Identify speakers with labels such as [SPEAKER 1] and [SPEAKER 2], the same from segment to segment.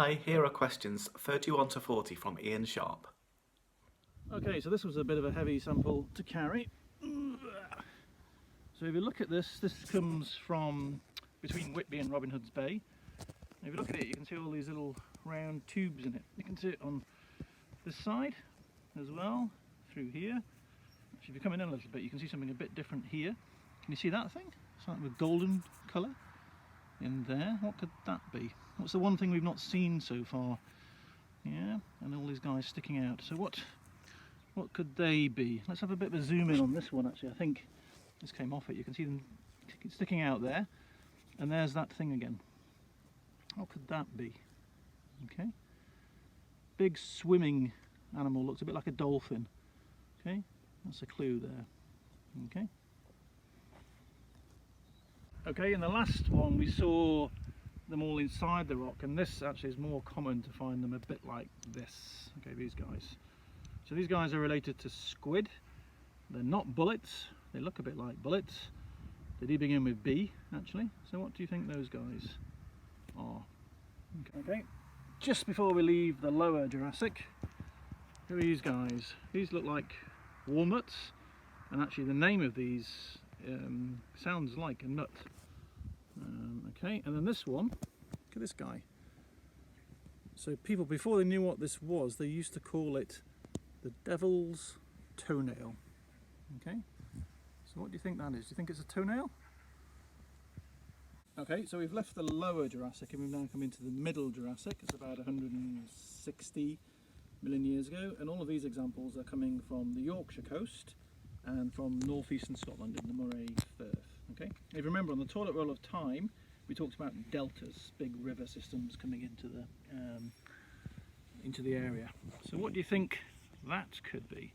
[SPEAKER 1] Hi, here are questions 31 to 40 from Ian Sharp.
[SPEAKER 2] Okay, so this was a bit of a heavy sample to carry. So if you look at this, this comes from between Whitby and Robin Hood's Bay. And if you look at it, you can see all these little round tubes in it. You can see it on this side as well, through here. Actually, if you come in a little bit, you can see something a bit different here. Can you see that thing? Something with golden colour in there. What could that be? What's the one thing we've not seen so far? Yeah, and all these guys sticking out. So what could they be? Let's have a bit of a zoom in on this one actually. I think this came off it. You can see them sticking out there. And there's that thing again. What could that be? Okay. Big swimming animal, looks a bit like a dolphin. Okay, that's a clue there. Okay. Okay, in the last one we saw them all inside the rock, and this actually is more common to find them a bit like this. Okay, these guys. So these guys are related to squid. They're not bullets. They look a bit like bullets. They do begin with B, actually. So what do you think those guys are? Okay. Just before we leave the lower Jurassic, who are these guys? These look like walnuts, and actually the name of these sounds like a nut. Okay, and then this one, look at this guy. So people, before they knew what this was, they used to call it the devil's toenail. Okay, so what do you think that is? Do you think it's a toenail? Okay, so we've left the lower Jurassic and we've now come into the middle Jurassic. It's about 160 million years ago, and all of these examples are coming from the Yorkshire coast and from northeastern Scotland in the Moray Firth. Okay, if you remember on the toilet roll of time, we talked about deltas, big river systems coming into the area. So what do you think that could be?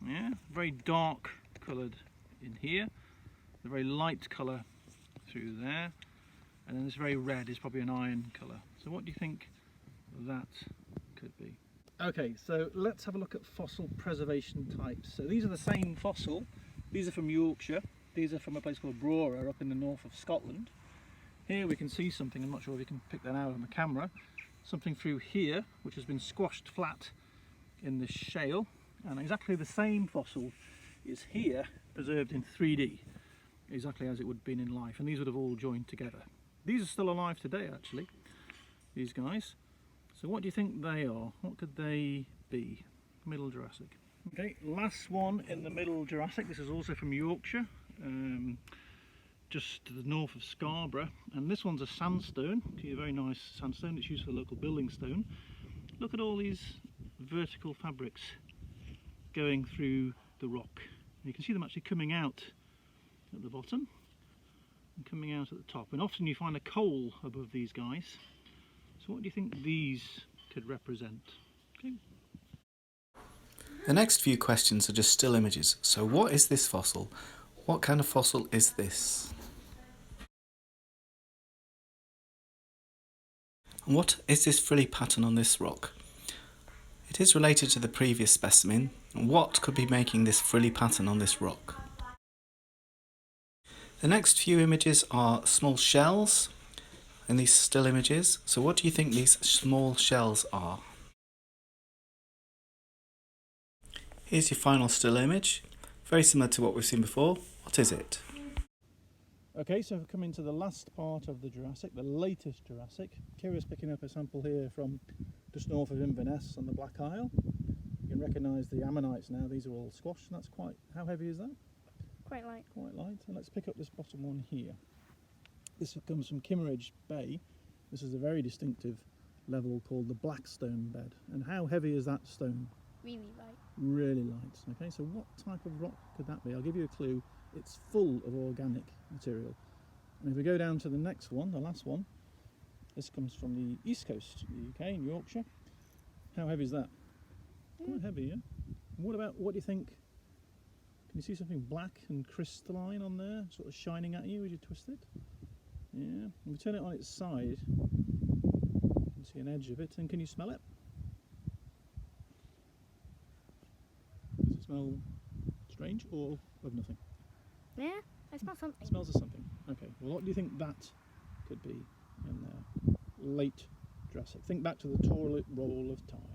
[SPEAKER 2] Yeah, very dark coloured in here, the very light colour through there, and then this very red is probably an iron colour. So what do you think that could be? Okay, so let's have a look at fossil preservation types. So these are the same fossil. These are from Yorkshire. These are from a place called Brora up in the north of Scotland. Here we can see something, I'm not sure if you can pick that out on the camera, something through here which has been squashed flat in the shale, and exactly the same fossil is here preserved in 3D, exactly as it would have been in life, and these would have all joined together. These are still alive today actually, these guys. So what do you think they are? What could they be? Middle Jurassic. Okay, last one in the Middle Jurassic. This is also from Yorkshire, just to the north of Scarborough, and this one's a sandstone. A very nice sandstone. It's used for local building stone. Look at all these vertical fabrics going through the rock. You can see them actually coming out at the bottom and coming out at the top, and often you find a coal above these guys. So what do you think these could represent? Okay.
[SPEAKER 1] The next few questions are just still images. So what is this fossil? What kind of fossil is this? And what is this frilly pattern on this rock? It is related to the previous specimen. And what could be making this frilly pattern on this rock? The next few images are small shells in these still images. So what do you think these small shells are? Here's your final still image. Very similar to what we've seen before. What is it?
[SPEAKER 2] Okay, so we've come into the last part of the Jurassic, the latest Jurassic. Kira's picking up a sample here from just north of Inverness on the Black Isle. You can recognise the ammonites now, these are all squashed, and that's quite, how heavy is that?
[SPEAKER 3] Quite light.
[SPEAKER 2] Quite light. And let's pick up this bottom one here. This comes from Kimmeridge Bay. This is a very distinctive level called the Blackstone bed. And how heavy is that stone?
[SPEAKER 3] Really light.
[SPEAKER 2] Really light. Okay, so what type of rock could that be? I'll give you a clue. It's full of organic material. And if we go down to the next one, the last one, this comes from the east coast of the UK in Yorkshire. How heavy is that? Quite heavy, yeah? And what do you think? Can you see something black and crystalline on there, sort of shining at you as you twist it? Yeah. And we turn it on its side, you can see an edge of it, and can you smell it? Does it smell strange or of nothing?
[SPEAKER 3] Yeah, I smell something.
[SPEAKER 2] It smells of something. Okay, well what do you think that could be in there? Late Jurassic. Think back to the toilet roll of time.